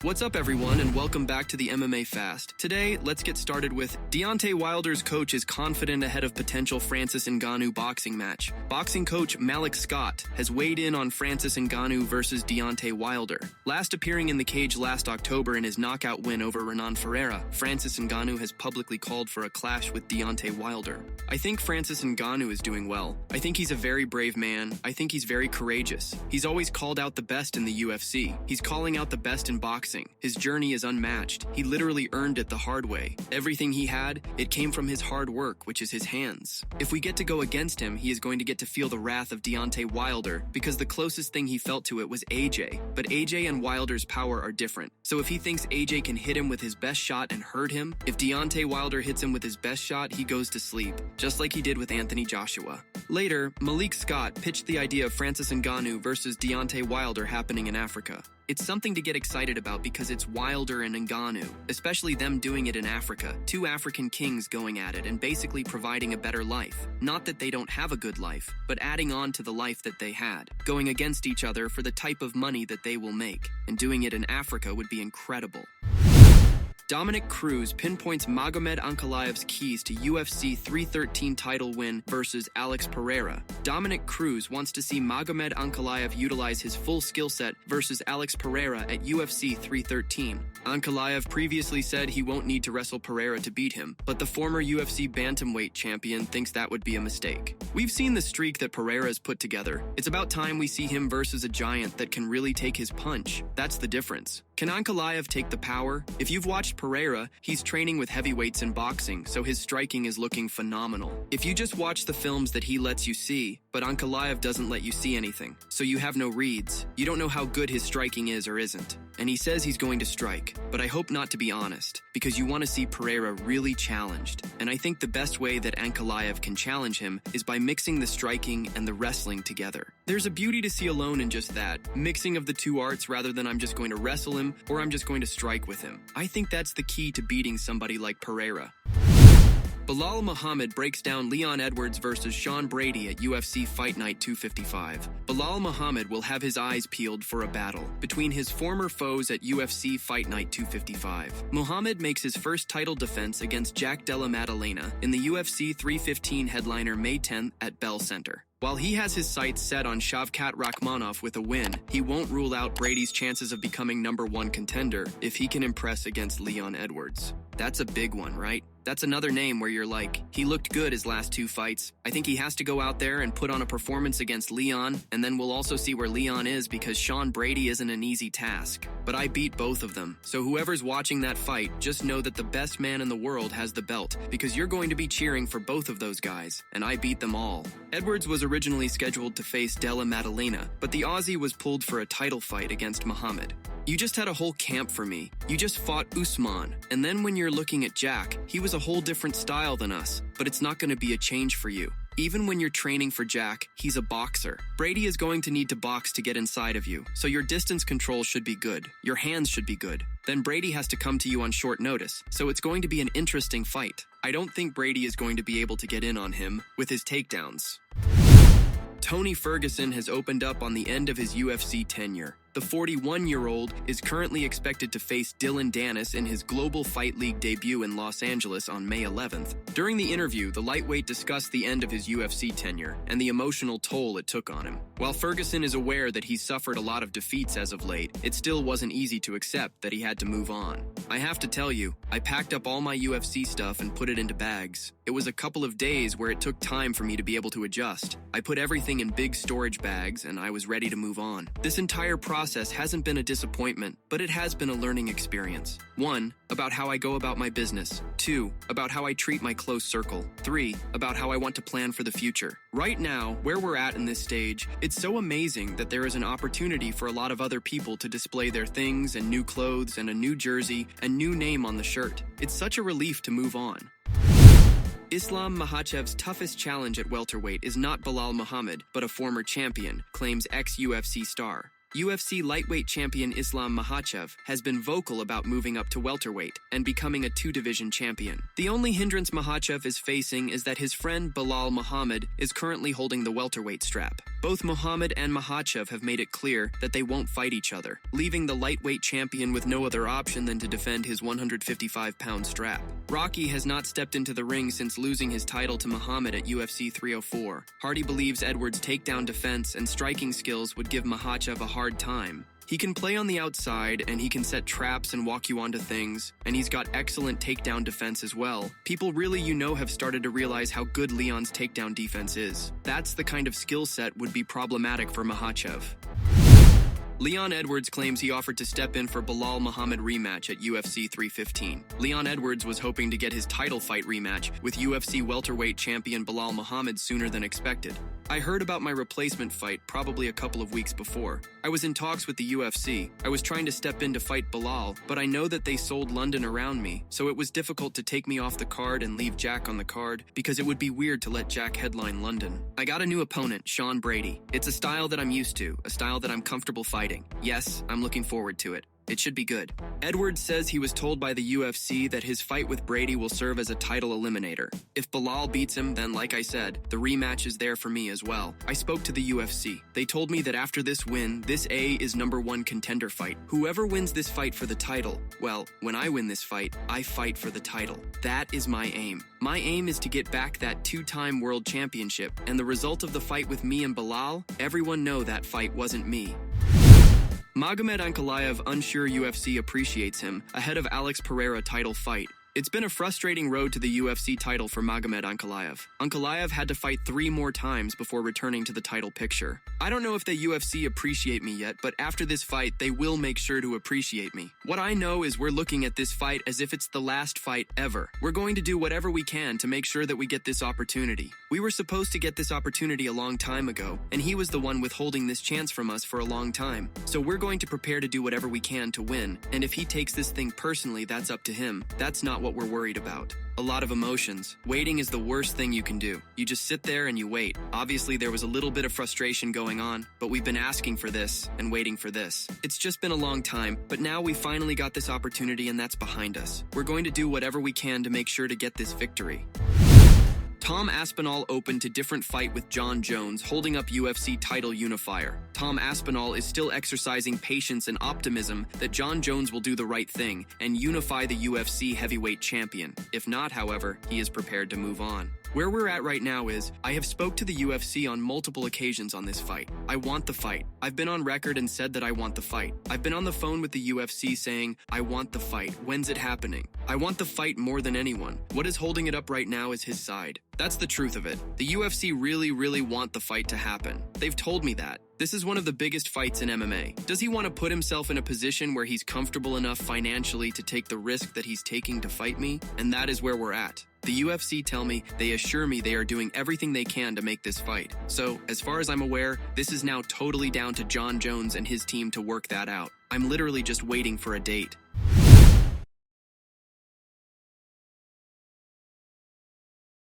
What's up everyone and welcome back to the MMA Fast. Today, let's get started with Deontay Wilder's coach is confident ahead of potential Francis Ngannou boxing match. Boxing coach Alex Scott has weighed in on Francis Ngannou versus Deontay Wilder. Last appearing in the cage last October in his knockout win over Jon Ferreira, Francis Ngannou has publicly called for a clash with Deontay Wilder. I think Francis Ngannou is doing well. I think he's a very brave man. I think he's very courageous. He's always called out the best in the UFC. He's calling out the best in boxing. His journey is unmatched. He literally earned it the hard way. Everything he had, it came from his hard work, which is his hands. If we get to go against him, he is going to get to feel the wrath of Deontay Wilder because the closest thing he felt to it was AJ. But AJ and Wilder's power are different. So if he thinks AJ can hit him with his best shot and hurt him, if Deontay Wilder hits him with his best shot, he goes to sleep, just like he did with Anthony Joshua. Later, Alex Scott pitched the idea of Francis Ngannou versus Deontay Wilder happening in Africa. It's something to get excited about because it's Wilder and Ngannou, especially them doing it in Africa, two African kings going at it and basically providing a better life. Not that they don't have a good life, but adding on to the life that they had, going against each other for the type of money that they will make, and doing it in Africa would be incredible. Dominick Cruz pinpoints Magomed Ankalaev's keys to UFC 313 title win versus Alex Pereira. Dominick Cruz wants to see Magomed Ankalaev utilize his full skill set versus Alex Pereira at UFC 313. Ankalaev previously said he won't need to wrestle Pereira to beat him, but the former UFC bantamweight champion thinks that would be a mistake. We've seen the streak that Pereira has put together. It's about time we see him versus a giant that can really take his punch. That's the difference. Can Ankalaev take the power? If you've watched Pereira, he's training with heavyweights in boxing, so his striking is looking phenomenal. If you just watch the films that he lets you see, but Ankalaev doesn't let you see anything, so you have no reads. You don't know how good his striking is or isn't. And he says he's going to strike, but I hope not to be honest, because you want to see Pereira really challenged. And I think the best way that Ankalaev can challenge him is by mixing the striking and the wrestling together. There's a beauty to see alone in just that, mixing of the two arts rather than I'm just going to wrestle him or I'm just going to strike with him. I think that's the key to beating somebody like Pereira. Belal Muhammad breaks down Leon Edwards versus Sean Brady at UFC Fight Night 255. Belal Muhammad will have his eyes peeled for a battle between his former foes at UFC Fight Night 255. Muhammad makes his first title defense against Jack Della Maddalena in the UFC 315 headliner May 10th at Bell Center. While he has his sights set on Shavkat Rakhmonov with a win, he won't rule out Brady's chances of becoming #1 contender if he can impress against Leon Edwards. That's a big one, right? That's another name where you're like, he looked good his last two fights. I think he has to go out there and put on a performance against Leon, and then we'll also see where Leon is because Sean Brady isn't an easy task. But I beat both of them, so whoever's watching that fight, just know that the best man in the world has the belt because you're going to be cheering for both of those guys, and I beat them all. Edwards was originally scheduled to face Della Maddalena, but the Aussie was pulled for a title fight against Muhammad. You just had a whole camp for me. You just fought Usman. And then when you're looking at Jack, he was a whole different style than us, but it's not going to be a change for you. Even when you're training for Jack, he's a boxer. Brady is going to need to box to get inside of you, so your distance control should be good. Your hands should be good. Then Brady has to come to you on short notice, so it's going to be an interesting fight. I don't think Brady is going to be able to get in on him with his takedowns. Tony Ferguson has opened up on the end of his UFC tenure. The 41-year-old is currently expected to face Dylan Dennis in his Global Fight League debut in Los Angeles on May 11th. During the interview, the lightweight discussed the end of his UFC tenure and the emotional toll it took on him. While Ferguson is aware that he's suffered a lot of defeats as of late, it still wasn't easy to accept that he had to move on. I have to tell you, I packed up all my UFC stuff and put it into bags. It was a couple of days where it took time for me to be able to adjust. I put everything in big storage bags and I was ready to move on. This entire process hasn't been a disappointment, but it has been a learning experience. 1, about how I go about my business. 2, about how I treat my close circle. 3, about how I want to plan for the future. Right now, where we're at in this stage, it's so amazing that there is an opportunity for a lot of other people to display their things and new clothes and a new jersey and new name on the shirt. It's such a relief to move on. Islam Makhachev's toughest challenge at welterweight is not Belal Muhammad, but a former champion, claims ex-UFC star. UFC lightweight champion Islam Makhachev has been vocal about moving up to welterweight and becoming a two-division champion. The only hindrance Makhachev is facing is that his friend Belal Muhammad is currently holding the welterweight strap. Both Muhammad and Makhachev have made it clear that they won't fight each other, leaving the lightweight champion with no other option than to defend his 155-pound strap. Rocky has not stepped into the ring since losing his title to Muhammad at UFC 304. Hardy believes Edwards' takedown defense and striking skills would give Makhachev a hard time. He can play on the outside, and he can set traps and walk you onto things, and he's got excellent takedown defense as well. People really, have started to realize how good Leon's takedown defense is. That's the kind of skill set would be problematic for Makhachev. Leon Edwards claims he offered to step in for Belal Muhammad rematch at UFC 315. Leon Edwards was hoping to get his title fight rematch with UFC welterweight champion Belal Muhammad sooner than expected. I heard about my replacement fight probably a couple of weeks before. I was in talks with the UFC. I was trying to step in to fight Belal, but I know that they sold London around me, so it was difficult to take me off the card and leave Jack on the card because it would be weird to let Jack headline London. I got a new opponent, Sean Brady. It's a style that I'm used to, a style that I'm comfortable fighting. Yes, I'm looking forward to it. It should be good. Edwards says he was told by the UFC that his fight with Brady will serve as a title eliminator. If Belal beats him, then like I said, the rematch is there for me as well. I spoke to the UFC. They told me that after this win, this is #1 contender fight. Whoever wins this fight for the title, well, when I win this fight, I fight for the title. That is my aim. My aim is to get back that 2-time world championship, and the result of the fight with me and Belal, everyone know that fight wasn't me. Magomed Ankalaev unsure UFC appreciates him ahead of Alex Pereira title fight. It's been a frustrating road to the UFC title for Magomed Ankalaev. Ankalaev had to fight 3 more times before returning to the title picture. I don't know if the UFC appreciate me yet, but after this fight, they will make sure to appreciate me. What I know is we're looking at this fight as if it's the last fight ever. We're going to do whatever we can to make sure that we get this opportunity. We were supposed to get this opportunity a long time ago, and he was the one withholding this chance from us for a long time. So we're going to prepare to do whatever we can to win, and if he takes this thing personally, that's up to him. That's not what we're worried about. A lot of emotions. Waiting is the worst thing you can do. You just sit there and you wait. Obviously, there was a little bit of frustration going on, but we've been asking for this and waiting for this. It's just been a long time, but now we finally got this opportunity and that's behind us. We're going to do whatever we can to make sure to get this victory. Tom Aspinall opened to different fight with Jon Jones, holding up UFC title unifier. Tom Aspinall is still exercising patience and optimism that Jon Jones will do the right thing and unify the UFC heavyweight champion. If not, however, he is prepared to move on. Where we're at right now is, I have spoke to the UFC on multiple occasions on this fight. I want the fight. I've been on record and said that I want the fight. I've been on the phone with the UFC saying, I want the fight. When's it happening? I want the fight more than anyone. What is holding it up right now is his side. That's the truth of it. The UFC really want the fight to happen. They've told me that. This is one of the biggest fights in MMA. Does he want to put himself in a position where he's comfortable enough financially to take the risk that he's taking to fight me? And that is where we're at. The UFC tell me, they assure me they are doing everything they can to make this fight. So, as far as I'm aware, this is now totally down to Jon Jones and his team to work that out. I'm literally just waiting for a date.